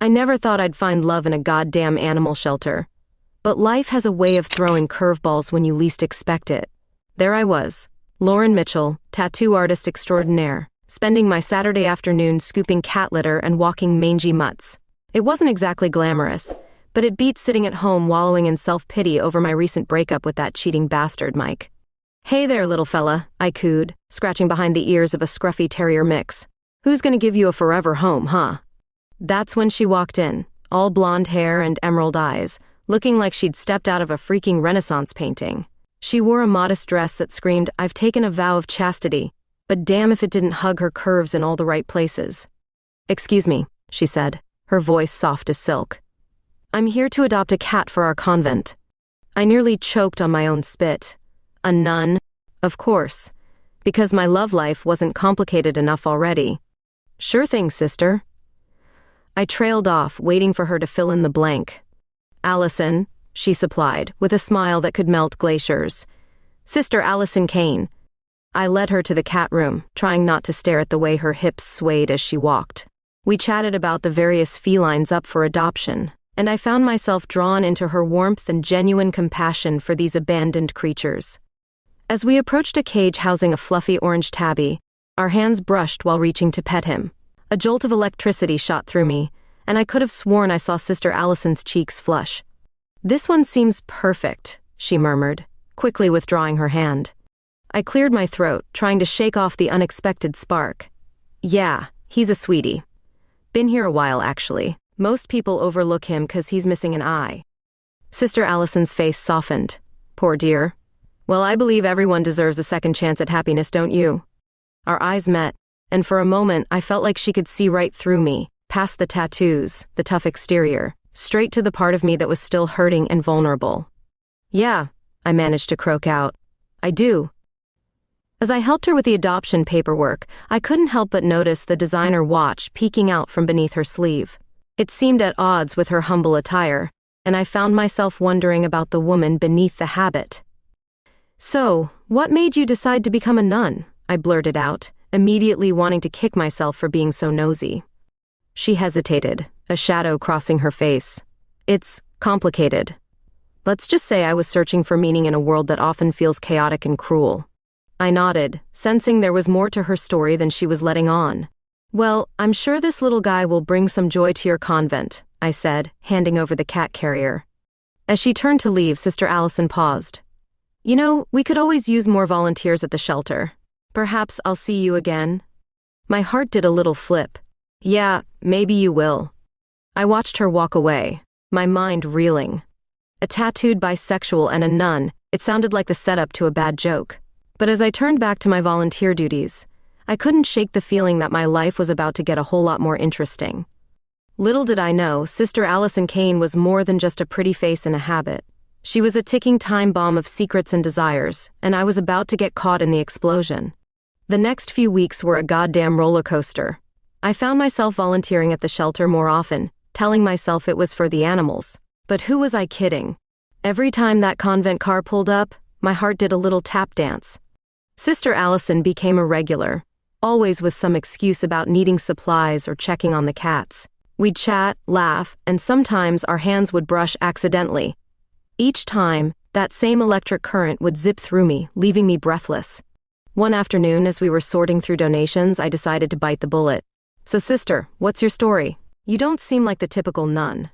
I never thought I'd find love in a goddamn animal shelter. But life has a way of throwing curveballs when you least expect it. There I was, Lauren Mitchell, tattoo artist extraordinaire, spending my Saturday afternoon scooping cat litter and walking mangy mutts. It wasn't exactly glamorous, but it beat sitting at home wallowing in self-pity over my recent breakup with that cheating bastard Mike. "Hey there, little fella," I cooed, scratching behind the ears of a scruffy terrier mix. "Who's gonna give you a forever home, huh?" That's when she walked in, all blonde hair and emerald eyes, looking like she'd stepped out of a freaking Renaissance painting. She wore a modest dress that screamed, "I've taken a vow of chastity," but damn if it didn't hug her curves in all the right places. "Excuse me," she said, her voice soft as silk. "I'm here to adopt a cat for our convent." I nearly choked on my own spit. A nun? Of course, because my love life wasn't complicated enough already. "Sure thing, sister." I trailed off, waiting for her to fill in the blank. "Allison," she supplied, with a smile that could melt glaciers. "Sister Allison Kane." I led her to the cat room, trying not to stare at the way her hips swayed as she walked. We chatted about the various felines up for adoption, and I found myself drawn into her warmth and genuine compassion for these abandoned creatures. As we approached a cage housing a fluffy orange tabby, our hands brushed while reaching to pet him. A jolt of electricity shot through me, and I could have sworn I saw Sister Allison's cheeks flush. "This one seems perfect," she murmured, quickly withdrawing her hand. I cleared my throat, trying to shake off the unexpected spark. "Yeah, he's a sweetie. Been here a while, actually. Most people overlook him 'cause he's missing an eye." Sister Allison's face softened. "Poor dear. Well, I believe everyone deserves a second chance at happiness, don't you?" Our eyes met, and for a moment I felt like she could see right through me, past the tattoos, the tough exterior, straight to the part of me that was still hurting and vulnerable. "Yeah," I managed to croak out. "I do." As I helped her with the adoption paperwork, I couldn't help but notice the designer watch peeking out from beneath her sleeve. It seemed at odds with her humble attire, and I found myself wondering about the woman beneath the habit. "So, what made you decide to become a nun?" I blurted out, immediately wanting to kick myself for being so nosy. She hesitated, a shadow crossing her face. "It's complicated. Let's just say I was searching for meaning in a world that often feels chaotic and cruel." I nodded, sensing there was more to her story than she was letting on. "Well, I'm sure this little guy will bring some joy to your convent," I said, handing over the cat carrier. As she turned to leave, Sister Allison paused. "You know, we could always use more volunteers at the shelter. Perhaps I'll see you again." My heart did a little flip. "Yeah, maybe you will." I watched her walk away, my mind reeling. A tattooed bisexual and a nun, it sounded like the setup to a bad joke. But as I turned back to my volunteer duties, I couldn't shake the feeling that my life was about to get a whole lot more interesting. Little did I know, Sister Allison Kane was more than just a pretty face and a habit. She was a ticking time bomb of secrets and desires, and I was about to get caught in the explosion. The next few weeks were a goddamn roller coaster. I found myself volunteering at the shelter more often, telling myself it was for the animals. But who was I kidding? Every time that convent car pulled up, my heart did a little tap dance. Sister Allison became a regular, always with some excuse about needing supplies or checking on the cats. We'd chat, laugh, and sometimes our hands would brush accidentally. Each time, that same electric current would zip through me, leaving me breathless. One afternoon, as we were sorting through donations, I decided to bite the bullet. "So sister, what's your story? You don't seem like the typical nun."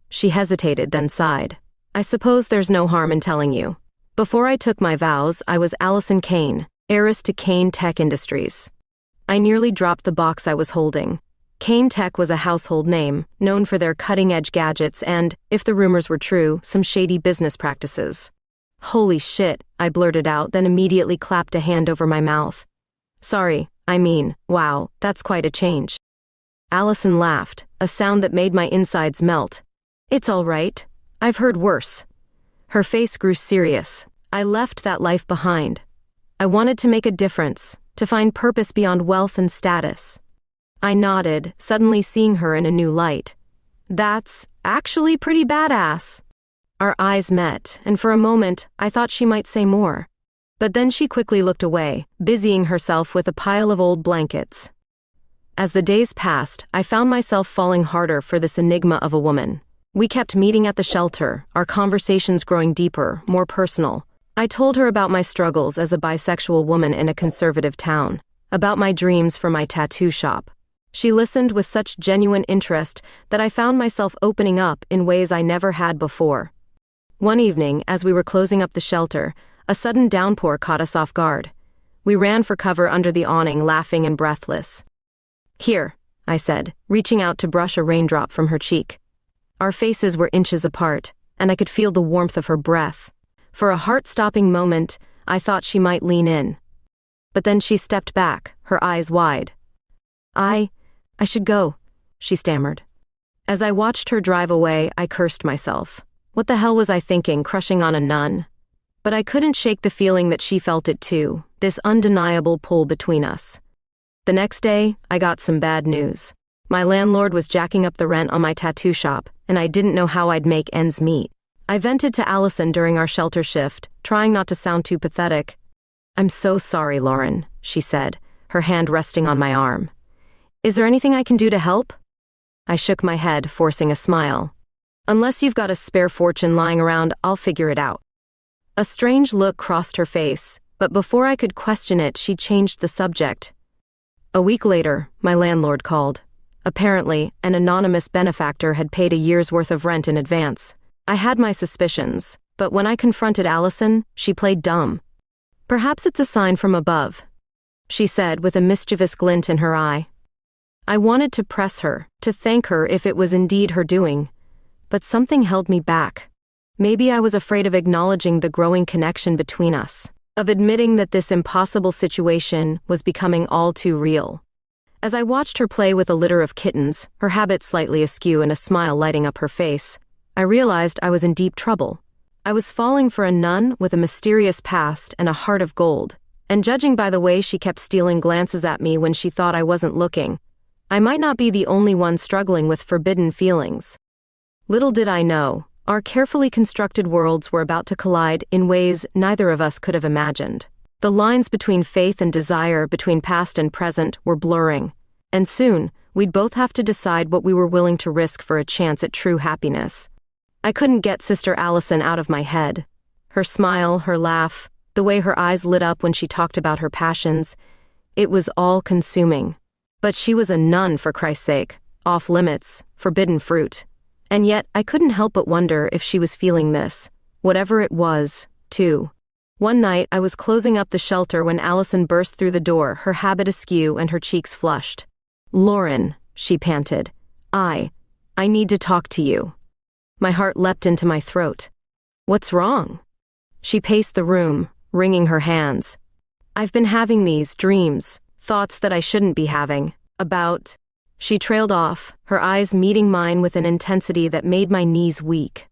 She hesitated, then sighed. "I suppose there's no harm in telling you. Before I took my vows, I was Allison Kane, heiress to Kane Tech Industries." I nearly dropped the box I was holding. Kane Tech was a household name, known for their cutting-edge gadgets and, if the rumors were true, some shady business practices. "Holy shit," I blurted out, then immediately clapped a hand over my mouth. Wow, that's quite a change." Allison laughed, a sound that made my insides melt. "It's all right. I've heard worse." Her face grew serious. "I left that life behind. I wanted to make a difference, to find purpose beyond wealth and status." I nodded, suddenly seeing her in a new light. "That's actually pretty badass." Our eyes met, and for a moment, I thought she might say more. But then she quickly looked away, busying herself with a pile of old blankets. As the days passed, I found myself falling harder for this enigma of a woman. We kept meeting at the shelter, our conversations growing deeper, more personal. I told her about my struggles as a bisexual woman in a conservative town, about my dreams for my tattoo shop. She listened with such genuine interest that I found myself opening up in ways I never had before. One evening, as we were closing up the shelter, a sudden downpour caught us off guard. We ran for cover under the awning, laughing and breathless. "Here," I said, reaching out to brush a raindrop from her cheek. Our faces were inches apart, and I could feel the warmth of her breath. For a heart-stopping moment, I thought she might lean in. But then she stepped back, her eyes wide. I should go," she stammered. As I watched her drive away, I cursed myself. What the hell was I thinking, crushing on a nun? But I couldn't shake the feeling that she felt it too, this undeniable pull between us. The next day, I got some bad news. My landlord was jacking up the rent on my tattoo shop, and I didn't know how I'd make ends meet. I vented to Allison during our shelter shift, trying not to sound too pathetic. "I'm so sorry, Lauren," she said, her hand resting on my arm. "Is there anything I can do to help?" I shook my head, forcing a smile. "Unless you've got a spare fortune lying around, I'll figure it out." A strange look crossed her face, but before I could question it, she changed the subject. A week later, my landlord called. Apparently, an anonymous benefactor had paid a year's worth of rent in advance. I had my suspicions, but when I confronted Allison, she played dumb. "Perhaps it's a sign from above," she said with a mischievous glint in her eye. I wanted to press her, to thank her if it was indeed her doing, but something held me back. Maybe I was afraid of acknowledging the growing connection between us, of admitting that this impossible situation was becoming all too real. As I watched her play with a litter of kittens, her habit slightly askew and a smile lighting up her face, I realized I was in deep trouble. I was falling for a nun with a mysterious past and a heart of gold, and judging by the way she kept stealing glances at me when she thought I wasn't looking, I might not be the only one struggling with forbidden feelings. Little did I know, our carefully constructed worlds were about to collide in ways neither of us could have imagined. The lines between faith and desire, between past and present, were blurring, and soon, we'd both have to decide what we were willing to risk for a chance at true happiness. I couldn't get Sister Allison out of my head. Her smile, her laugh, the way her eyes lit up when she talked about her passions, it was all-consuming. But she was a nun, for Christ's sake, off limits, forbidden fruit. And yet, I couldn't help but wonder if she was feeling this, whatever it was, too. One night, I was closing up the shelter when Allison burst through the door, her habit askew and her cheeks flushed. "Lauren," she panted, I need to talk to you." My heart leapt into my throat. "What's wrong?" She paced the room, wringing her hands. "I've been having these dreams, thoughts that I shouldn't be having, about..." She trailed off, her eyes meeting mine with an intensity that made my knees weak.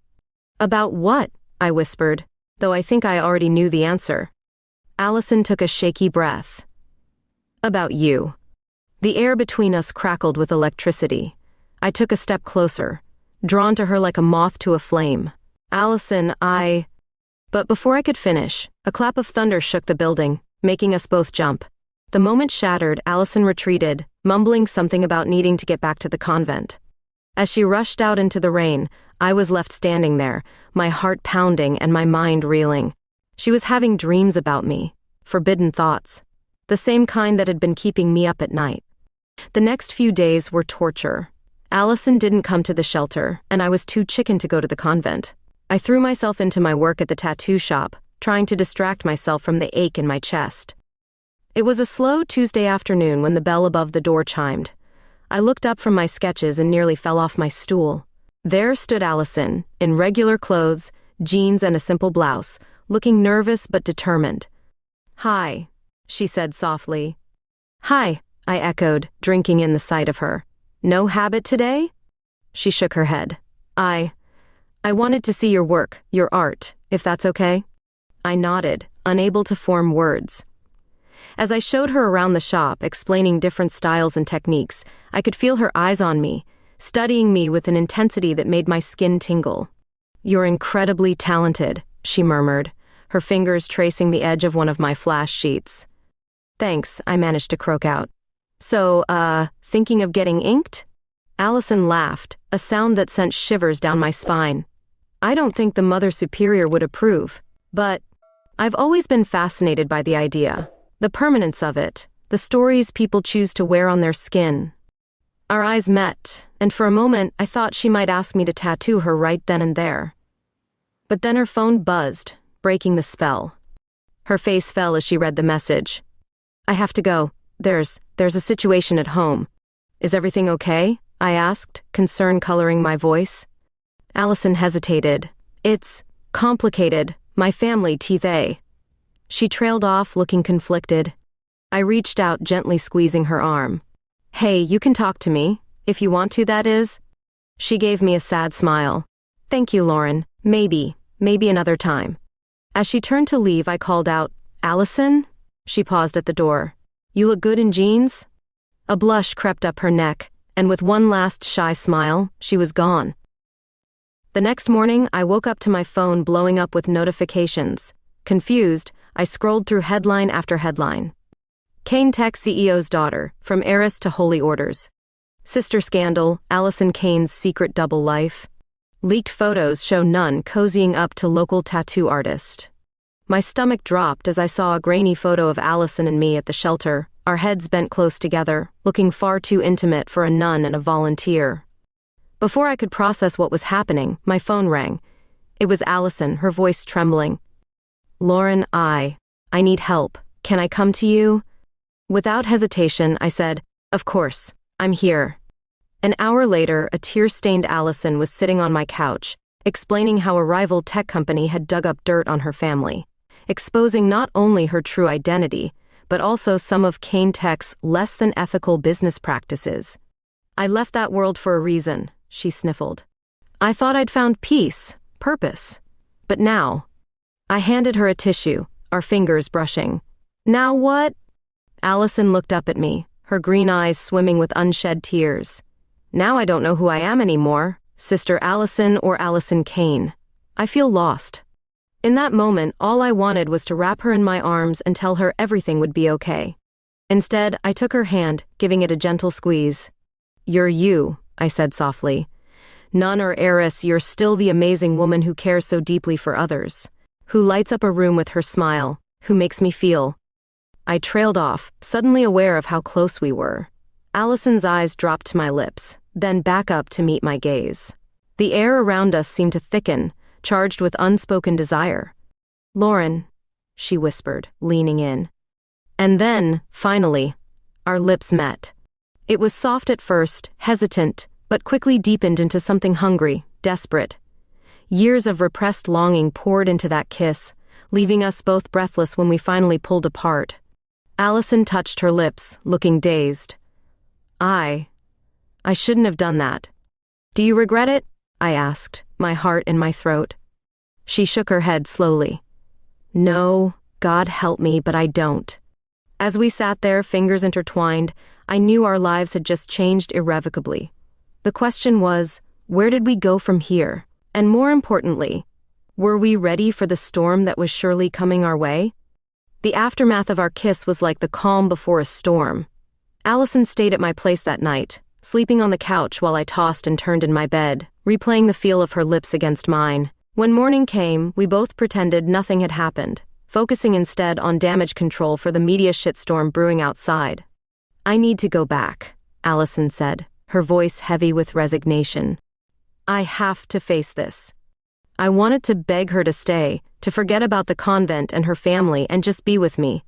"About what?" I whispered, though I think I already knew the answer. Allison took a shaky breath. "About you." The air between us crackled with electricity. I took a step closer, drawn to her like a moth to a flame. "Allison, But before I could finish, a clap of thunder shook the building, making us both jump. The moment shattered, Allison retreated, mumbling something about needing to get back to the convent. As she rushed out into the rain, I was left standing there, my heart pounding and my mind reeling. She was having dreams about me, forbidden thoughts, the same kind that had been keeping me up at night. The next few days were torture. Allison didn't come to the shelter, and I was too chicken to go to the convent. I threw myself into my work at the tattoo shop, trying to distract myself from the ache in my chest. It was a slow Tuesday afternoon when the bell above the door chimed. I looked up from my sketches and nearly fell off my stool. There stood Allison, in regular clothes, jeans and a simple blouse, looking nervous but determined. "Hi," she said softly. "Hi," I echoed, drinking in the sight of her. "No habit today?" She shook her head. I wanted to see your work, your art, if that's okay." I nodded, unable to form words. As I showed her around the shop, explaining different styles and techniques, I could feel her eyes on me, studying me with an intensity that made my skin tingle. "You're incredibly talented," she murmured, her fingers tracing the edge of one of my flash sheets. "Thanks," I managed to croak out. So, thinking of getting inked? Allison laughed, a sound that sent shivers down my spine. I don't think the Mother Superior would approve, but I've always been fascinated by the idea, the permanence of it, the stories people choose to wear on their skin. Our eyes met, and for a moment I thought she might ask me to tattoo her right then and there. But then her phone buzzed, breaking the spell. Her face fell as she read the message. I have to go. There's a situation at home. Is everything okay? I asked, concern coloring my voice. Allison hesitated. It's complicated. My family, teeth. She trailed off, looking conflicted. I reached out, gently squeezing her arm. Hey, you can talk to me. If you want to, that is. She gave me a sad smile. Thank you, Lauren. Maybe another time. As she turned to leave, I called out, Allison? She paused at the door. You look good in jeans? A blush crept up her neck, and with one last shy smile, she was gone. The next morning, I woke up to my phone blowing up with notifications. Confused, I scrolled through headline after headline. Kane Tech CEO's daughter, from heiress to holy orders. Sister scandal, Allison Kane's secret double life. Leaked photos show nun cozying up to local tattoo artist. My stomach dropped as I saw a grainy photo of Allison and me at the shelter, our heads bent close together, looking far too intimate for a nun and a volunteer. Before I could process what was happening, my phone rang. It was Allison, her voice trembling. Lauren, I need help. Can I come to you? Without hesitation, I said, Of course, I'm here. An hour later, a tear-stained Allison was sitting on my couch, explaining how a rival tech company had dug up dirt on her family, exposing not only her true identity, but also some of Kane Tech's less-than-ethical business practices. I left that world for a reason, she sniffled. I thought I'd found peace, purpose. But now... I handed her a tissue, our fingers brushing. Now what? Allison looked up at me, her green eyes swimming with unshed tears. Now I don't know who I am anymore, Sister Allison or Allison Kane. I feel lost. In that moment, all I wanted was to wrap her in my arms and tell her everything would be okay. Instead, I took her hand, giving it a gentle squeeze. You're you, I said softly. Nun or heiress, you're still the amazing woman who cares so deeply for others, who lights up a room with her smile, who makes me feel. I trailed off, suddenly aware of how close we were. Allison's eyes dropped to my lips, then back up to meet my gaze. The air around us seemed to thicken, charged with unspoken desire. Lauren, she whispered, leaning in. And then, finally, our lips met. It was soft at first, hesitant, but quickly deepened into something hungry, desperate. Years of repressed longing poured into that kiss, leaving us both breathless when we finally pulled apart. Allison touched her lips, looking dazed. I shouldn't have done that. Do you regret it? I asked, my heart in my throat. She shook her head slowly. No, God help me, but I don't. As we sat there, fingers intertwined, I knew our lives had just changed irrevocably. The question was, where did we go from here? And more importantly, were we ready for the storm that was surely coming our way? The aftermath of our kiss was like the calm before a storm. Allison stayed at my place that night, sleeping on the couch while I tossed and turned in my bed, replaying the feel of her lips against mine. When morning came, we both pretended nothing had happened, focusing instead on damage control for the media shitstorm brewing outside. I need to go back, Allison said, her voice heavy with resignation. I have to face this. I wanted to beg her to stay, to forget about the convent and her family and just be with me.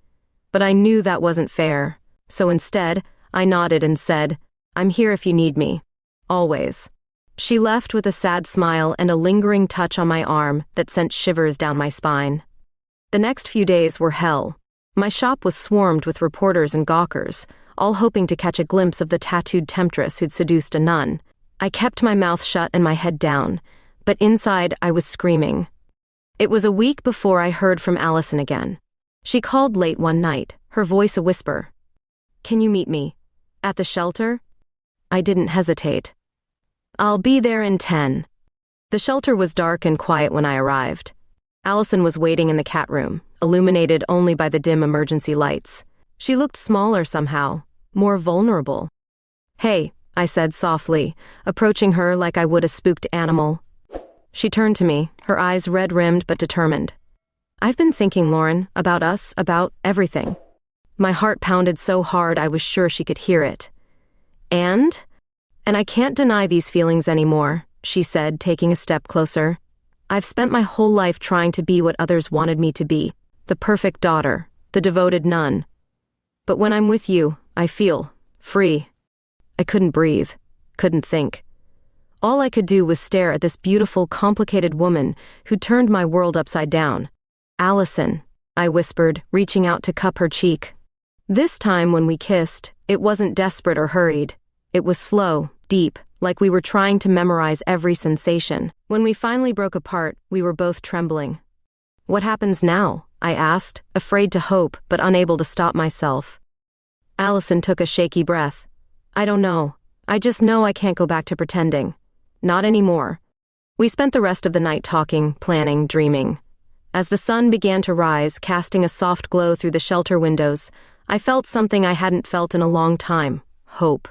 But I knew that wasn't fair. So instead, I nodded and said, I'm here if you need me. Always. She left with a sad smile and a lingering touch on my arm that sent shivers down my spine. The next few days were hell. My shop was swarmed with reporters and gawkers, all hoping to catch a glimpse of the tattooed temptress who'd seduced a nun. I kept my mouth shut and my head down, but inside I was screaming. It was a week before I heard from Allison again. She called late one night, her voice a whisper. Can you meet me? At the shelter? I didn't hesitate. I'll be there in 10. The shelter was dark and quiet when I arrived. Allison was waiting in the cat room, illuminated only by the dim emergency lights. She looked smaller somehow, more vulnerable. "Hey," I said softly, approaching her like I would a spooked animal. She turned to me, her eyes red-rimmed but determined. "I've been thinking, Lauren, about us, about everything." My heart pounded so hard I was sure she could hear it. And I can't deny these feelings anymore," she said, taking a step closer. "I've spent my whole life trying to be what others wanted me to be, the perfect daughter, the devoted nun. But when I'm with you, I feel free." I couldn't breathe, couldn't think. All I could do was stare at this beautiful, complicated woman who turned my world upside down. "Allison," I whispered, reaching out to cup her cheek. This time when we kissed, it wasn't desperate or hurried. It was slow, deep, like we were trying to memorize every sensation. When we finally broke apart, we were both trembling. "What happens now?" I asked, afraid to hope but unable to stop myself. Allison took a shaky breath. "I don't know. I just know I can't go back to pretending. Not anymore." We spent the rest of the night talking, planning, dreaming. As the sun began to rise, casting a soft glow through the shelter windows, I felt something I hadn't felt in a long time: hope.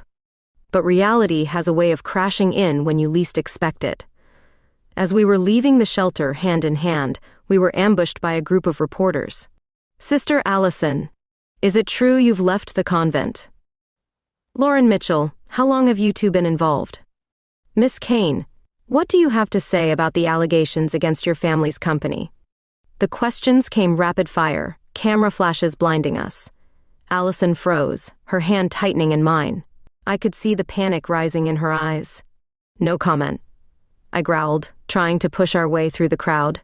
But reality has a way of crashing in when you least expect it. As we were leaving the shelter hand in hand, we were ambushed by a group of reporters. "Sister Allison, is it true you've left the convent?" "Lauren Mitchell, how long have you two been involved?" "Miss Kane, what do you have to say about the allegations against your family's company?" The questions came rapid fire, camera flashes blinding us. Allison froze, her hand tightening in mine. I could see the panic rising in her eyes. "No comment," I growled, trying to push our way through the crowd.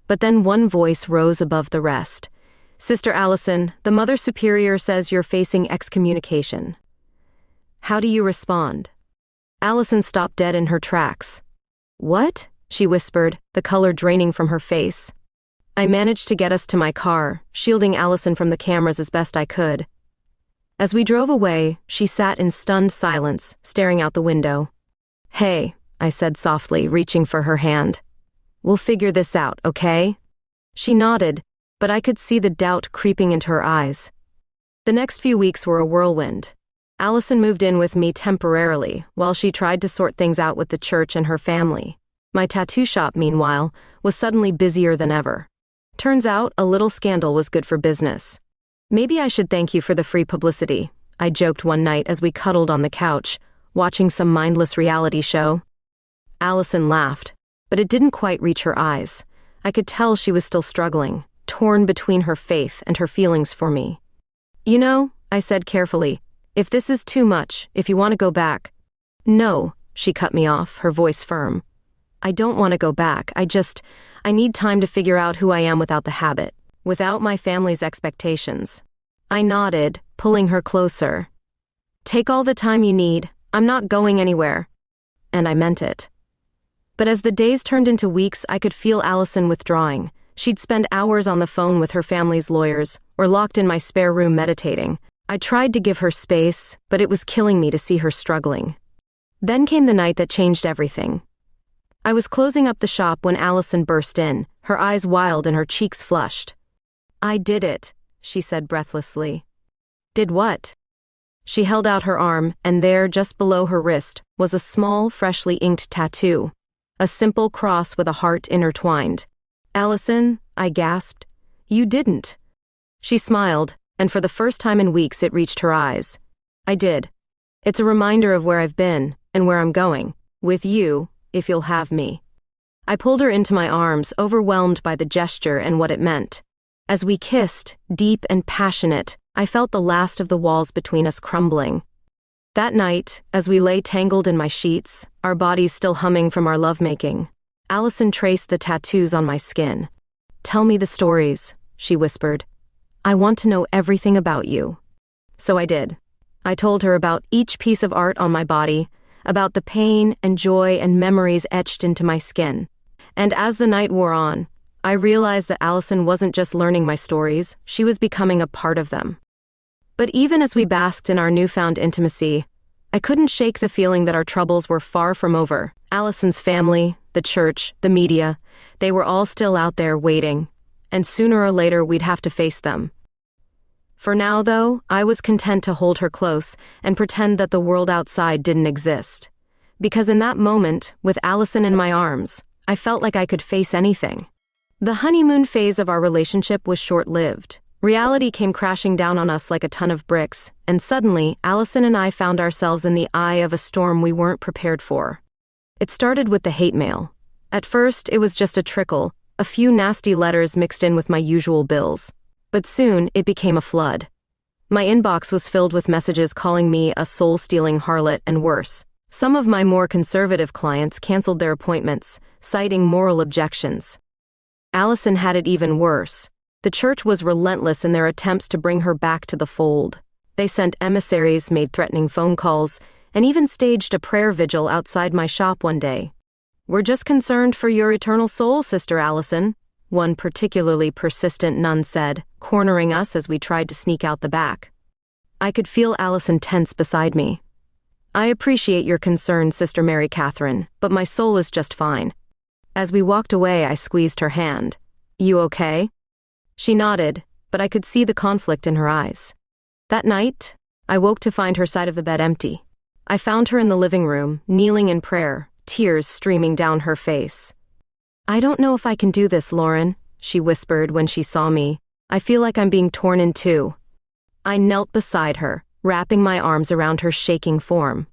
But then one voice rose above the rest. "Sister Allison, the Mother Superior says you're facing excommunication. How do you respond?" Allison stopped dead in her tracks. "What?" she whispered, the color draining from her face. I managed to get us to my car, shielding Allison from the cameras as best I could. As we drove away, she sat in stunned silence, staring out the window. "Hey," I said softly, reaching for her hand. "We'll figure this out, okay?" She nodded, but I could see the doubt creeping into her eyes. The next few weeks were a whirlwind. Allison moved in with me temporarily, while she tried to sort things out with the church and her family. My tattoo shop, meanwhile, was suddenly busier than ever. Turns out, a little scandal was good for business. "Maybe I should thank you for the free publicity," I joked one night as we cuddled on the couch, watching some mindless reality show. Allison laughed, but it didn't quite reach her eyes. I could tell she was still struggling, torn between her faith and her feelings for me. "You know," I said carefully, "if this is too much, if you want to go back—" "No," she cut me off, her voice firm. "I don't want to go back. I need time to figure out who I am without the habit, without my family's expectations." I nodded, pulling her closer. "Take all the time you need. I'm not going anywhere." And I meant it. But as the days turned into weeks, I could feel Allison withdrawing. She'd spend hours on the phone with her family's lawyers, or locked in my spare room meditating. I tried to give her space, but it was killing me to see her struggling. Then came the night that changed everything. I was closing up the shop when Allison burst in, her eyes wild and her cheeks flushed. "I did it," she said breathlessly. "Did what?" She held out her arm, and there, just below her wrist, was a small, freshly inked tattoo. A simple cross with a heart intertwined. "Allison," I gasped, "you didn't." She smiled, and for the first time in weeks it reached her eyes. "I did. It's a reminder of where I've been, and where I'm going. With you, if you'll have me." I pulled her into my arms, overwhelmed by the gesture and what it meant. As we kissed, deep and passionate, I felt the last of the walls between us crumbling. That night, as we lay tangled in my sheets, our bodies still humming from our lovemaking, Allison traced the tattoos on my skin. "Tell me the stories," she whispered. "I want to know everything about you." So I did. I told her about each piece of art on my body, about the pain and joy and memories etched into my skin. And as the night wore on, I realized that Allison wasn't just learning my stories, she was becoming a part of them. But even as we basked in our newfound intimacy, I couldn't shake the feeling that our troubles were far from over. Allison's family, the church, the media, they were all still out there waiting, and sooner or later we'd have to face them. For now, though, I was content to hold her close and pretend that the world outside didn't exist. Because in that moment, with Allison in my arms, I felt like I could face anything. The honeymoon phase of our relationship was short-lived. Reality came crashing down on us like a ton of bricks, and suddenly, Allison and I found ourselves in the eye of a storm we weren't prepared for. It started with the hate mail. At first, it was just a trickle, a few nasty letters mixed in with my usual bills. But soon, it became a flood. My inbox was filled with messages calling me a soul-stealing harlot and worse. Some of my more conservative clients canceled their appointments, citing moral objections. Allison had it even worse. The church was relentless in their attempts to bring her back to the fold. They sent emissaries, made threatening phone calls, and even staged a prayer vigil outside my shop one day. "We're just concerned for your eternal soul, Sister Allison," one particularly persistent nun said, cornering us as we tried to sneak out the back. I could feel Allison tense beside me. "I appreciate your concern, Sister Mary Catherine, but my soul is just fine." As we walked away, I squeezed her hand. "You okay?" She nodded, but I could see the conflict in her eyes. That night, I woke to find her side of the bed empty. I found her in the living room, kneeling in prayer, tears streaming down her face. "I don't know if I can do this, Lauren," she whispered when she saw me. "I feel like I'm being torn in two." I knelt beside her, wrapping my arms around her shaking form.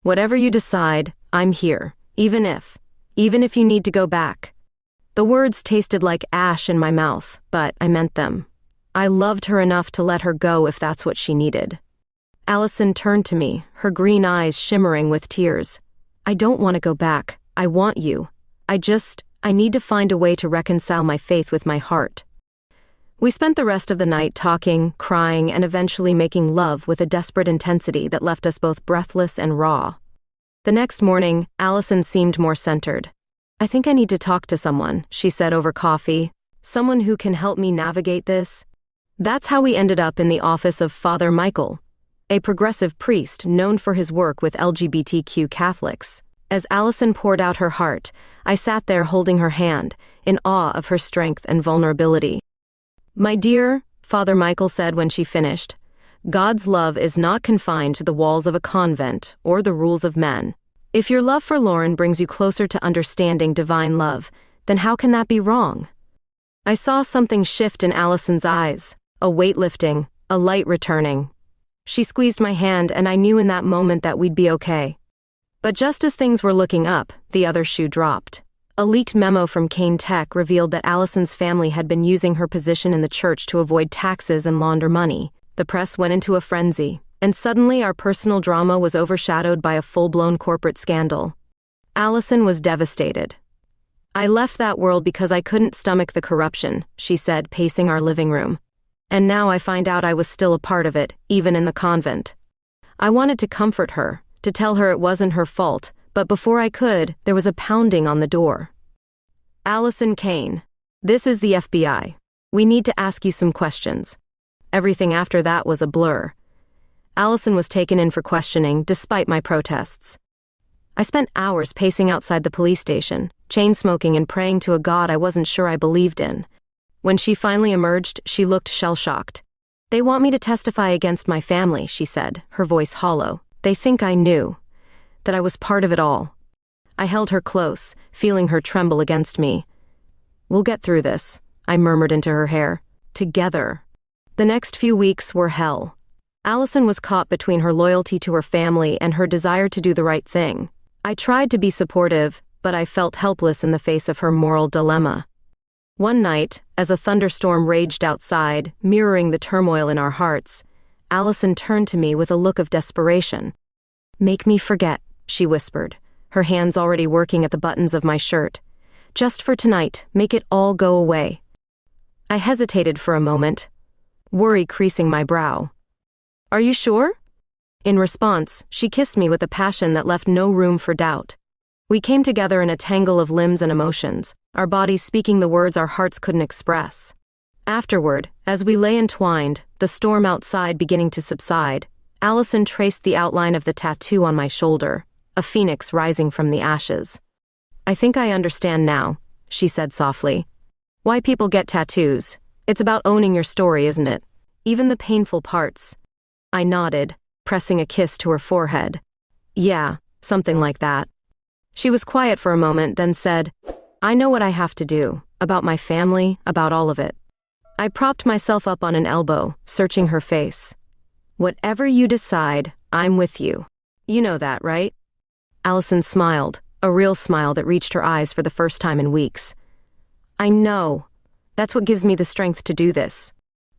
"Whatever you decide, I'm here, even if you need to go back." The words tasted like ash in my mouth, but I meant them. I loved her enough to let her go if that's what she needed. Allison turned to me, her green eyes shimmering with tears. "I don't want to go back. I want you. I need to find a way to reconcile my faith with my heart." We spent the rest of the night talking, crying, and eventually making love with a desperate intensity that left us both breathless and raw. The next morning, Allison seemed more centered. "I think I need to talk to someone," she said over coffee. "Someone who can help me navigate this." That's how we ended up in the office of Father Michael, a progressive priest known for his work with LGBTQ Catholics. As Allison poured out her heart, I sat there holding her hand, in awe of her strength and vulnerability. "My dear," Father Michael said when she finished, "God's love is not confined to the walls of a convent or the rules of men. If your love for Lauren brings you closer to understanding divine love, then how can that be wrong?" I saw something shift in Allison's eyes, a weight lifting, a light returning. She squeezed my hand, and I knew in that moment that we'd be okay. But just as things were looking up, the other shoe dropped. A leaked memo from Kane Tech revealed that Allison's family had been using her position in the church to avoid taxes and launder money. The press went into a frenzy, and suddenly our personal drama was overshadowed by a full-blown corporate scandal. Allison was devastated. "I left that world because I couldn't stomach the corruption," she said, pacing our living room. "And now I find out I was still a part of it, even in the convent." I wanted to comfort her, to tell her it wasn't her fault, but before I could, there was a pounding on the door. "Allison Kane, this is the FBI. We need to ask you some questions." Everything after that was a blur. Allison was taken in for questioning, despite my protests. I spent hours pacing outside the police station, chain-smoking and praying to a God I wasn't sure I believed in. When she finally emerged, she looked shell-shocked. "They want me to testify against my family," she said, her voice hollow. "They think I knew, that I was part of it all." I held her close, feeling her tremble against me. "We'll get through this," I murmured into her hair. "Together." The next few weeks were hell. Allison was caught between her loyalty to her family and her desire to do the right thing. I tried to be supportive, but I felt helpless in the face of her moral dilemma. One night, as a thunderstorm raged outside, mirroring the turmoil in our hearts, Allison turned to me with a look of desperation. "Make me forget," she whispered, her hands already working at the buttons of my shirt. "Just for tonight, make it all go away." I hesitated for a moment, worry creasing my brow. "Are you sure?" In response, she kissed me with a passion that left no room for doubt. We came together in a tangle of limbs and emotions, our bodies speaking the words our hearts couldn't express. Afterward, as we lay entwined, the storm outside beginning to subside, Allison traced the outline of the tattoo on my shoulder, a phoenix rising from the ashes. "I think I understand now," she said softly. "Why people get tattoos. It's about owning your story, isn't it? even the painful parts. I nodded, pressing a kiss to her forehead. Yeah, something like that. She was quiet for a moment, then said, I know what I have to do, about my family, about all of it. I propped myself up on an elbow, searching her face. Whatever you decide, I'm with you. You know that, right? Allison smiled, a real smile that reached her eyes for the first time in weeks. I know. That's what gives me the strength to do this.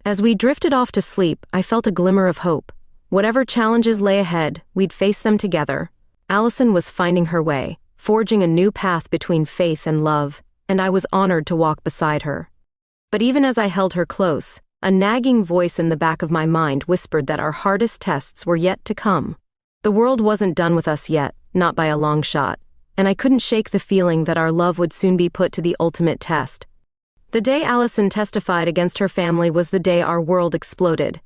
As we drifted off to sleep, I felt a glimmer of hope. Whatever challenges lay ahead, we'd face them together. Allison was finding her way, forging a new path between faith and love, and I was honored to walk beside her. But even as I held her close, a nagging voice in the back of my mind whispered that our hardest tests were yet to come. The world wasn't done with us yet, not by a long shot, and I couldn't shake the feeling that our love would soon be put to the ultimate test. The day Allison testified against her family was the day our world exploded.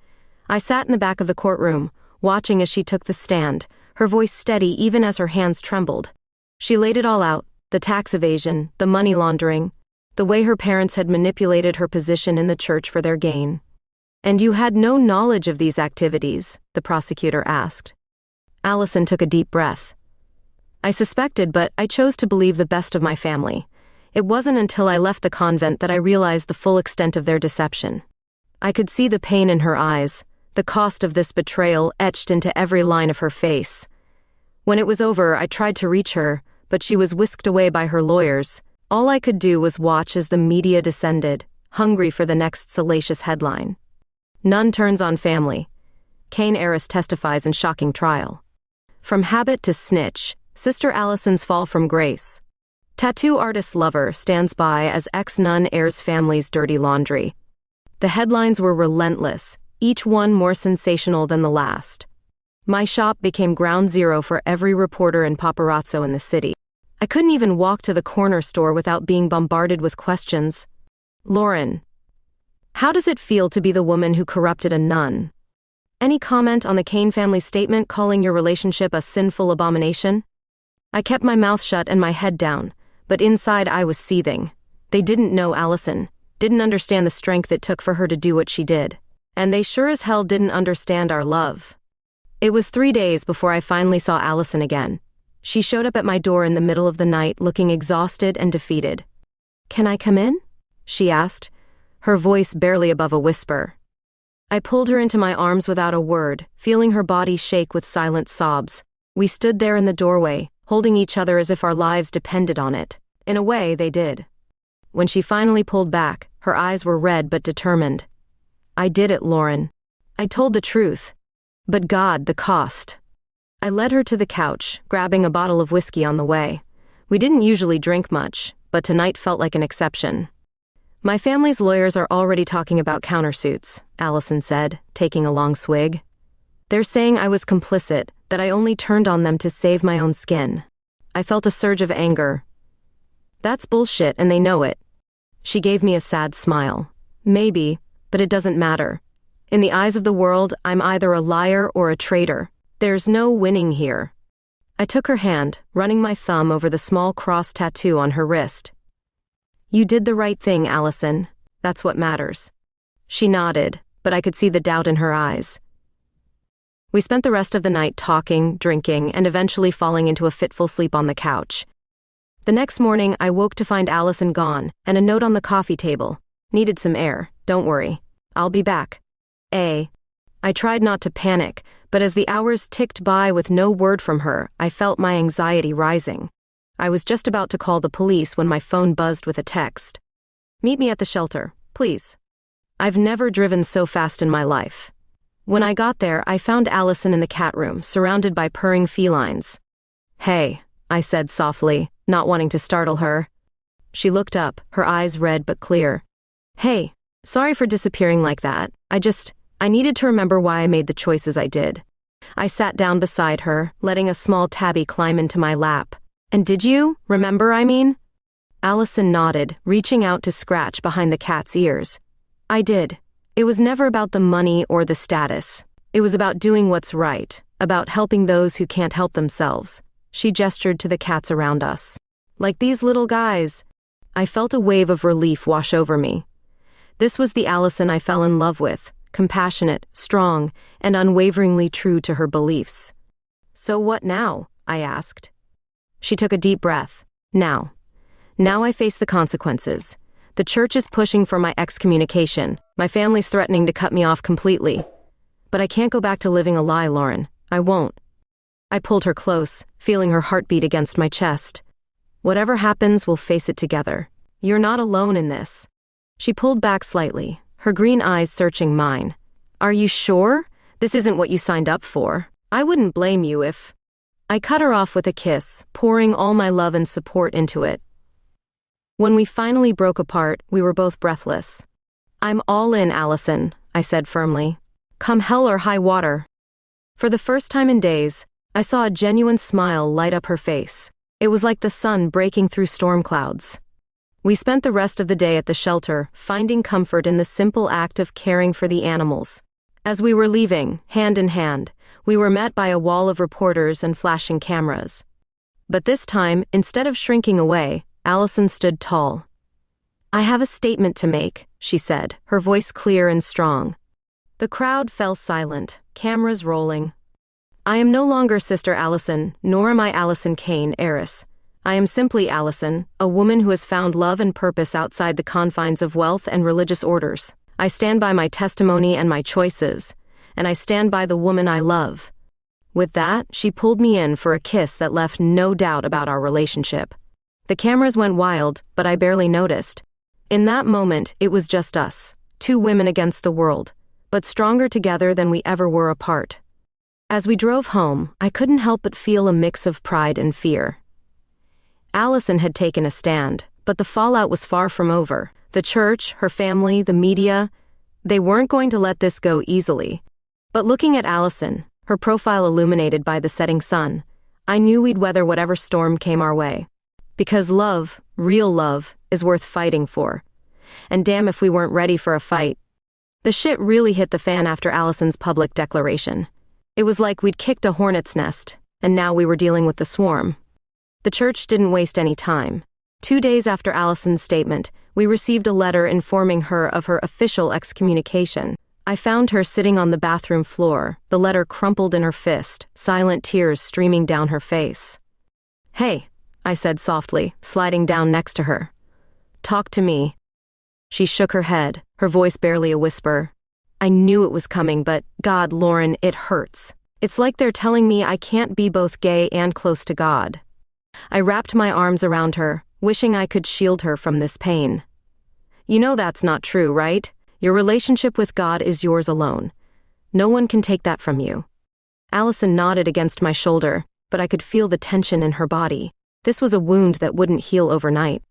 I sat in the back of the courtroom, watching as she took the stand, her voice steady even as her hands trembled. She laid it all out, the tax evasion, the money laundering, the way her parents had manipulated her position in the church for their gain. And you had no knowledge of these activities, the prosecutor asked. Allison took a deep breath. I suspected, but I chose to believe the best of my family. It wasn't until I left the convent that I realized the full extent of their deception. I could see the pain in her eyes, the cost of this betrayal etched into every line of her face. When it was over, I tried to reach her, but she was whisked away by her lawyers. All I could do was watch as the media descended, hungry for the next salacious headline. Nun turns on family. Cain heiress testifies in shocking trial. From habit to snitch, Sister Allison's fall from grace. Tattoo artist lover stands by as ex-nun airs family's dirty laundry. The headlines were relentless, each one more sensational than the last. My shop became ground zero for every reporter and paparazzo in the city. I couldn't even walk to the corner store without being bombarded with questions. Lauren, how does it feel to be the woman who corrupted a nun? Any comment on the Cain family statement calling your relationship a sinful abomination? I kept my mouth shut and my head down, but inside I was seething. They didn't know Allison, didn't understand the strength it took for her to do what she did. And they sure as hell didn't understand our love. It was 3 days before I finally saw Allison again. She showed up at my door in the middle of the night, looking exhausted and defeated. Can I come in? She asked, her voice barely above a whisper. I pulled her into my arms without a word, feeling her body shake with silent sobs. We stood there in the doorway, holding each other as if our lives depended on it. In a way, they did. When she finally pulled back, her eyes were red but determined. I did it, Lauren. I told the truth. But God, the cost. I led her to the couch, grabbing a bottle of whiskey on the way. We didn't usually drink much, but tonight felt like an exception. My family's lawyers are already talking about countersuits, Allison said, taking a long swig. They're saying I was complicit, that I only turned on them to save my own skin. I felt a surge of anger. That's bullshit, and they know it. She gave me a sad smile. Maybe, but it doesn't matter. In the eyes of the world, I'm either a liar or a traitor. There's no winning here. I took her hand, running my thumb over the small cross tattoo on her wrist. You did the right thing, Allison. That's what matters. She nodded, but I could see the doubt in her eyes. We spent the rest of the night talking, drinking, and eventually falling into a fitful sleep on the couch. The next morning, I woke to find Allison gone, and a note on the coffee table. Needed some air, don't worry. I'll be back. I tried not to panic, but as the hours ticked by with no word from her, I felt my anxiety rising. I was just about to call the police when my phone buzzed with a text. Meet me at the shelter, please. I've never driven so fast in my life. When I got there, I found Allison in the cat room, surrounded by purring felines. Hey, I said softly, not wanting to startle her. She looked up, her eyes red but clear. Hey, sorry for disappearing like that. I needed to remember why I made the choices I did. I sat down beside her, letting a small tabby climb into my lap. And did you remember, I mean? Allison nodded, reaching out to scratch behind the cat's ears. I did. It was never about the money or the status. It was about doing what's right, about helping those who can't help themselves. She gestured to the cats around us. Like these little guys. I felt a wave of relief wash over me. This was the Allison I fell in love with, compassionate, strong, and unwaveringly true to her beliefs. "So what now?" I asked. She took a deep breath. Now I face the consequences. The church is pushing for my excommunication. My family's threatening to cut me off completely. But I can't go back to living a lie, Lauren. I won't." I pulled her close, feeling her heartbeat against my chest. "Whatever happens, we'll face it together. You're not alone in this." She pulled back slightly, her green eyes searching mine. "Are you sure? This isn't what you signed up for. I wouldn't blame you if—" I cut her off with a kiss, pouring all my love and support into it. When we finally broke apart, we were both breathless. "I'm all in, Allison," I said firmly. "Come hell or high water." For the first time in days, I saw a genuine smile light up her face. It was like the sun breaking through storm clouds. We spent the rest of the day at the shelter, finding comfort in the simple act of caring for the animals. As we were leaving, hand in hand, we were met by a wall of reporters and flashing cameras. But this time, instead of shrinking away, Allison stood tall. "I have a statement to make," she said, her voice clear and strong. The crowd fell silent, cameras rolling. "I am no longer Sister Allison, nor am I Allison Kane, heiress. I am simply Allison, a woman who has found love and purpose outside the confines of wealth and religious orders. I stand by my testimony and my choices, and I stand by the woman I love." With that, she pulled me in for a kiss that left no doubt about our relationship. The cameras went wild, but I barely noticed. In that moment, it was just us, two women against the world, but stronger together than we ever were apart. As we drove home, I couldn't help but feel a mix of pride and fear. Allison had taken a stand, but the fallout was far from over. The church, her family, the media, they weren't going to let this go easily. But looking at Allison, her profile illuminated by the setting sun, I knew we'd weather whatever storm came our way. Because love, real love, is worth fighting for. And damn if we weren't ready for a fight. The shit really hit the fan after Allison's public declaration. It was like we'd kicked a hornet's nest, and now we were dealing with the swarm. The church didn't waste any time. 2 days after Allison's statement, we received a letter informing her of her official excommunication. I found her sitting on the bathroom floor, the letter crumpled in her fist, silent tears streaming down her face. "Hey," I said softly, sliding down next to her. "Talk to me." She shook her head, her voice barely a whisper. I knew it was coming, but God, Lauren, it hurts. It's like they're telling me I can't be both gay and close to God. I wrapped my arms around her, wishing I could shield her from this pain. "You know that's not true, right? Your relationship with God is yours alone. No one can take that from you." Allison nodded against my shoulder, but I could feel the tension in her body. This was a wound that wouldn't heal overnight.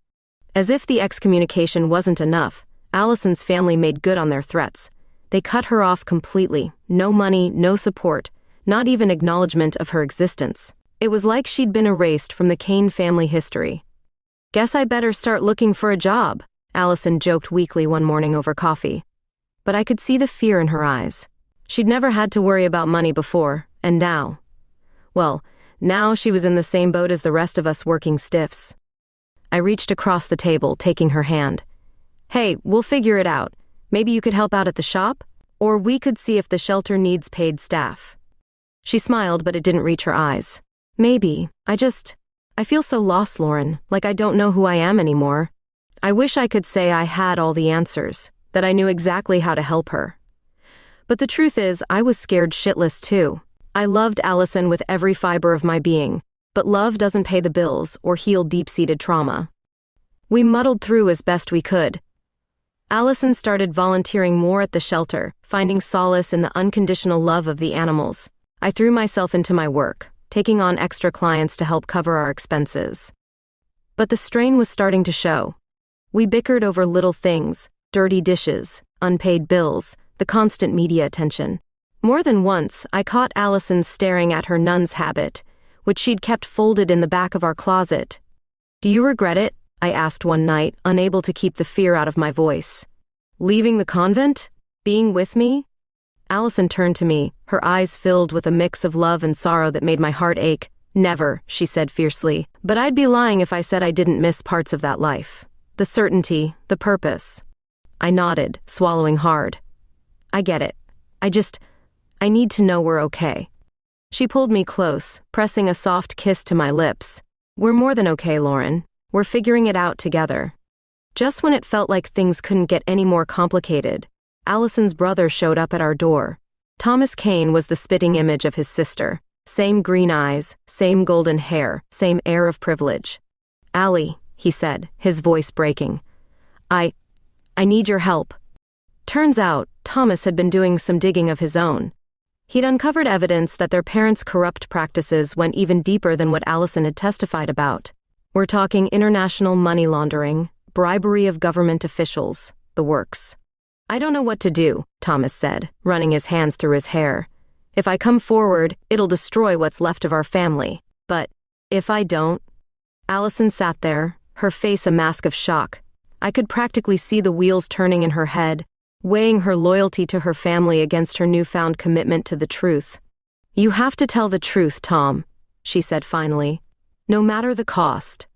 As if the excommunication wasn't enough, Allison's family made good on their threats. They cut her off completely. No money, no support, not even acknowledgement of her existence. It was like she'd been erased from the Kane family history. "Guess I better start looking for a job," Allison joked weakly one morning over coffee. But I could see the fear in her eyes. She'd never had to worry about money before, and now... Well, now she was in the same boat as the rest of us working stiffs. I reached across the table, taking her hand. "Hey, we'll figure it out. Maybe you could help out at the shop? Or we could see if the shelter needs paid staff." She smiled, but it didn't reach her eyes. "Maybe. I feel so lost, Lauren, like I don't know who I am anymore. I wish I could say I had all the answers, that I knew exactly how to help her. But the truth is, I was scared shitless too. I loved Allison with every fiber of my being, but love doesn't pay the bills or heal deep-seated trauma. We muddled through as best we could. Allison started volunteering more at the shelter, finding solace in the unconditional love of the animals. I threw myself into my work, taking on extra clients to help cover our expenses. But the strain was starting to show. We bickered over little things, dirty dishes, unpaid bills, the constant media attention. More than once, I caught Allison staring at her nun's habit, which she'd kept folded in the back of our closet. "Do you regret it?" I asked one night, unable to keep the fear out of my voice. "Leaving the convent? Being with me?" Allison turned to me, her eyes filled with a mix of love and sorrow that made my heart ache. "Never," she said fiercely, "but I'd be lying if I said I didn't miss parts of that life. The certainty, the purpose." I nodded, swallowing hard. "I get it. I need to know we're okay. She pulled me close, pressing a soft kiss to my lips. We're more than okay, Lauren. We're figuring it out together. Just when it felt like things couldn't get any more complicated, Allison's brother showed up at our door. Thomas Kane was the spitting image of his sister. Same green eyes, same golden hair, same air of privilege. "Allie," he said, his voice breaking. I need your help." Turns out, Thomas had been doing some digging of his own. He'd uncovered evidence that their parents' corrupt practices went even deeper than what Allison had testified about. We're talking international money laundering, bribery of government officials, the works. "I don't know what to do," Thomas said, running his hands through his hair. "If I come forward, it'll destroy what's left of our family. But if I don't..." Allison sat there, her face a mask of shock. I could practically see the wheels turning in her head, weighing her loyalty to her family against her newfound commitment to the truth. "You have to tell the truth, Tom," she said finally, "no matter the cost."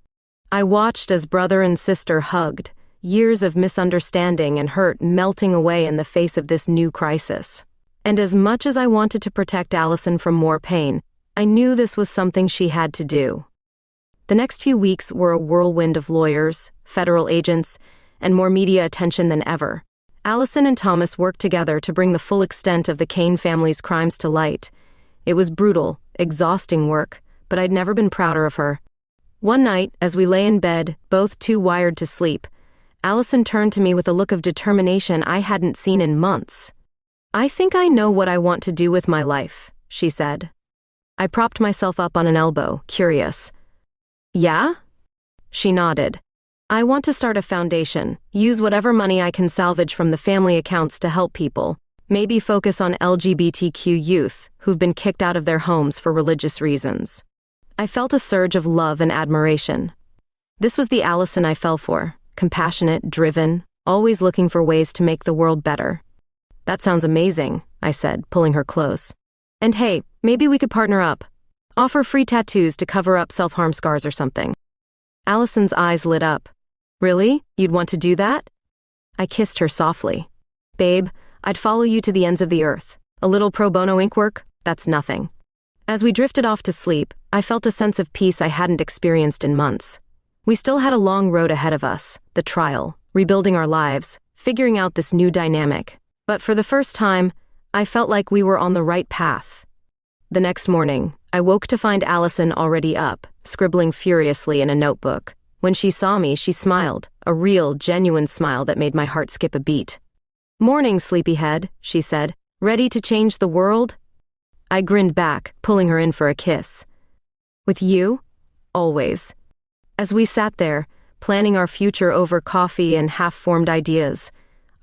I watched as brother and sister hugged, years of misunderstanding and hurt melting away in the face of this new crisis. And as much as I wanted to protect Allison from more pain, I knew this was something she had to do. The next few weeks were a whirlwind of lawyers, federal agents, and more media attention than ever. Allison and Thomas worked together to bring the full extent of the Kane family's crimes to light. It was brutal, exhausting work, but I'd never been prouder of her. One night, as we lay in bed, both too wired to sleep, Allison turned to me with a look of determination I hadn't seen in months. "I think I know what I want to do with my life," she said. I propped myself up on an elbow, curious. "Yeah?" She nodded. "I want to start a foundation, use whatever money I can salvage from the family accounts to help people, maybe focus on LGBTQ youth who've been kicked out of their homes for religious reasons." I felt a surge of love and admiration. This was the Allison I fell for, compassionate, driven, always looking for ways to make the world better. "That sounds amazing," I said, pulling her close. "And hey, maybe we could partner up. Offer free tattoos to cover up self-harm scars or something." Allison's eyes lit up. "Really? You'd want to do that?" I kissed her softly. "Babe, I'd follow you to the ends of the earth. A little pro bono ink work? That's nothing." As we drifted off to sleep, I felt a sense of peace I hadn't experienced in months. We still had a long road ahead of us, the trial, rebuilding our lives, figuring out this new dynamic. But for the first time, I felt like we were on the right path. The next morning, I woke to find Allison already up, scribbling furiously in a notebook. When she saw me, she smiled, a real, genuine smile that made my heart skip a beat. "Morning, sleepyhead," she said. "Ready to change the world?" I grinned back, pulling her in for a kiss. "With you? Always." As we sat there, planning our future over coffee and half-formed ideas,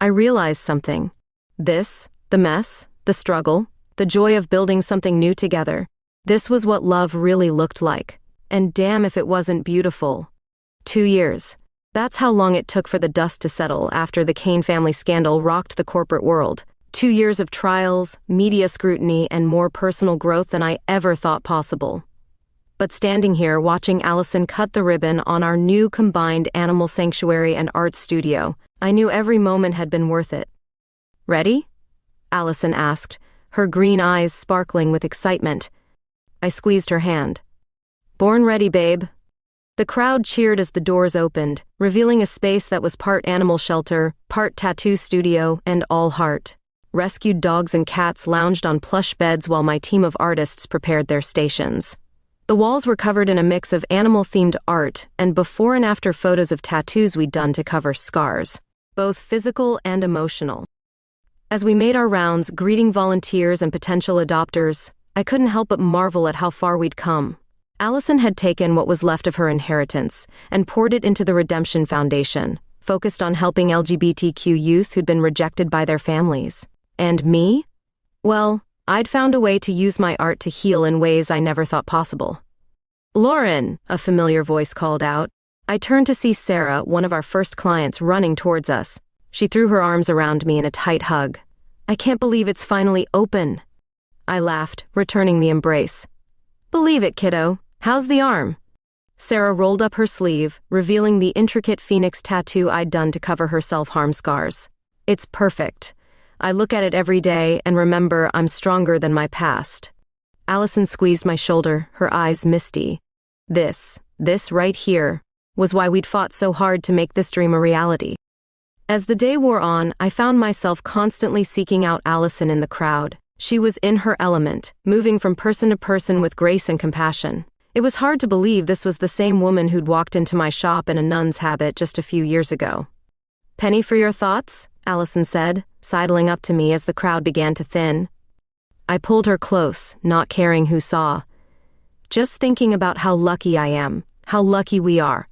I realized something. This, the mess, the struggle, the joy of building something new together, this was what love really looked like. And damn if it wasn't beautiful. 2 years. That's how long it took for the dust to settle after the Kane family scandal rocked the corporate world. 2 years of trials, media scrutiny, and more personal growth than I ever thought possible. But standing here watching Allison cut the ribbon on our new combined animal sanctuary and art studio, I knew every moment had been worth it. "Ready?" Allison asked, her green eyes sparkling with excitement. I squeezed her hand. "Born ready, babe." The crowd cheered as the doors opened, revealing a space that was part animal shelter, part tattoo studio, and all heart. Rescued dogs and cats lounged on plush beds while my team of artists prepared their stations. The walls were covered in a mix of animal-themed art and before and after photos of tattoos we'd done to cover scars, both physical and emotional. As we made our rounds, greeting volunteers and potential adopters, I couldn't help but marvel at how far we'd come. Allison had taken what was left of her inheritance and poured it into the Redemption Foundation, focused on helping LGBTQ youth who'd been rejected by their families. And me? Well, I'd found a way to use my art to heal in ways I never thought possible. "Lauren," a familiar voice called out. I turned to see Sarah, one of our first clients, running towards us. She threw her arms around me in a tight hug. "I can't believe it's finally open." I laughed, returning the embrace. "Believe it, kiddo. How's the arm?" Sarah rolled up her sleeve, revealing the intricate phoenix tattoo I'd done to cover her self-harm scars. "It's perfect. I look at it every day and remember I'm stronger than my past. Allison squeezed my shoulder, her eyes misty. This right here, was why we'd fought so hard to make this dream a reality. As the day wore on, I found myself constantly seeking out Allison in the crowd. She was in her element, moving from person to person with grace and compassion. It was hard to believe this was the same woman who'd walked into my shop in a nun's habit just a few years ago. "Penny for your thoughts?" Allison said, sidling up to me as the crowd began to thin. I pulled her close, not caring who saw. Just thinking about how lucky I am, how lucky we are.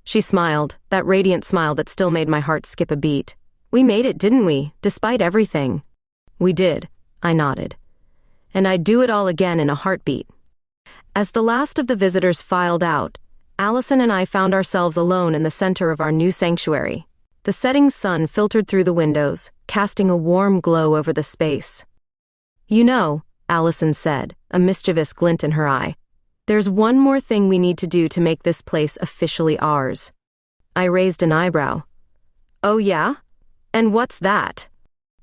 She smiled, that radiant smile that still made my heart skip a beat. "We made it, didn't we, despite everything?" "We did," I nodded. "And I'd do it all again in a heartbeat." As the last of the visitors filed out, Allison and I found ourselves alone in the center of our new sanctuary. The setting sun filtered through the windows, casting a warm glow over the space. "You know," Allison said, a mischievous glint in her eye, "there's one more thing we need to do to make this place officially ours." I raised an eyebrow. "Oh yeah? And what's that?"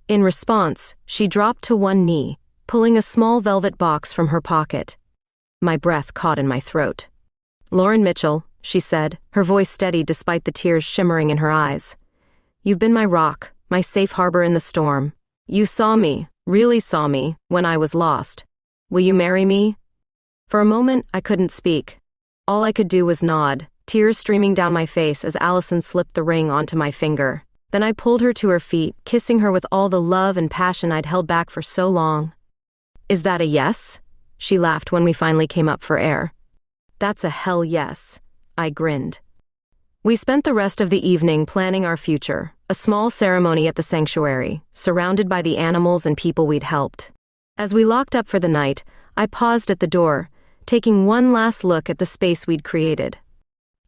In response, she dropped to one knee, pulling a small velvet box from her pocket. My breath caught in my throat. "Lauren Mitchell," she said, her voice steady despite the tears shimmering in her eyes. "You've been my rock, my safe harbor in the storm. You saw me, really saw me, when I was lost. Will you marry me?" For a moment, I couldn't speak. All I could do was nod, tears streaming down my face as Allison slipped the ring onto my finger. Then I pulled her to her feet, kissing her with all the love and passion I'd held back for so long. "Is that a yes?" She laughed when we finally came up for air. "That's a hell yes," I grinned. We spent the rest of the evening planning our future, a small ceremony at the sanctuary, surrounded by the animals and people we'd helped. As we locked up for the night, I paused at the door, taking one last look at the space we'd created.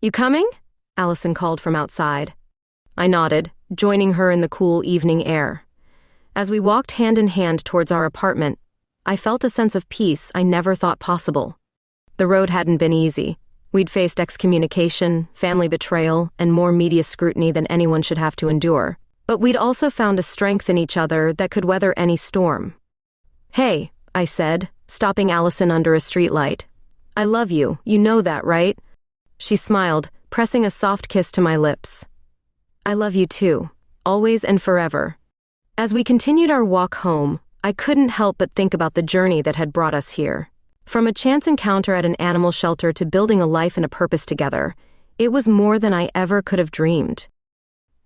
"You coming?" Allison called from outside. I nodded, joining her in the cool evening air. As we walked hand in hand towards our apartment, I felt a sense of peace I never thought possible. The road hadn't been easy. We'd faced excommunication, family betrayal, and more media scrutiny than anyone should have to endure. But we'd also found a strength in each other that could weather any storm. "Hey," I said, stopping Allison under a streetlight. "I love you, you know that, right?" She smiled, pressing a soft kiss to my lips. "I love you too, always and forever." As we continued our walk home, I couldn't help but think about the journey that had brought us here. From a chance encounter at an animal shelter to building a life and a purpose together, it was more than I ever could have dreamed.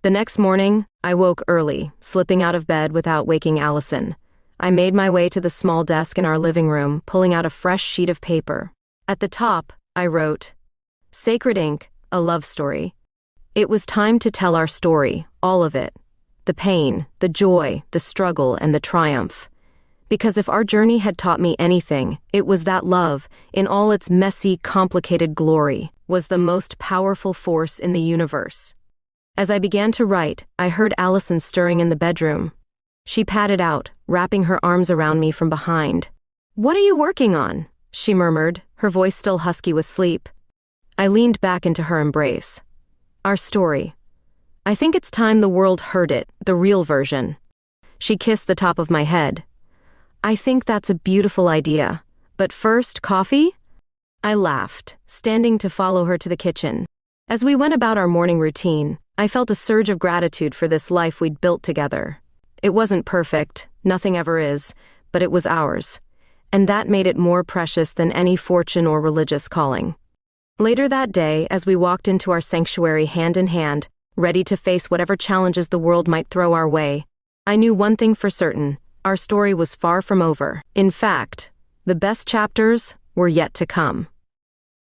The next morning, I woke early, slipping out of bed without waking Allison. I made my way to the small desk in our living room, pulling out a fresh sheet of paper. At the top, I wrote, "Sacred Ink, a love story." It was time to tell our story, all of it. The pain, the joy, the struggle, and the triumph. Because if our journey had taught me anything, it was that love, in all its messy, complicated glory, was the most powerful force in the universe. As I began to write, I heard Allison stirring in the bedroom. She padded out, wrapping her arms around me from behind. "What are you working on?" she murmured, her voice still husky with sleep. I leaned back into her embrace. "Our story. I think it's time the world heard it, the real version." She kissed the top of my head. "I think that's a beautiful idea. But first, coffee?" I laughed, standing to follow her to the kitchen. As we went about our morning routine, I felt a surge of gratitude for this life we'd built together. It wasn't perfect, nothing ever is, but it was ours. And that made it more precious than any fortune or religious calling. Later that day, as we walked into our sanctuary hand in hand, ready to face whatever challenges the world might throw our way, I knew one thing for certain: our story was far from over. In fact, the best chapters were yet to come.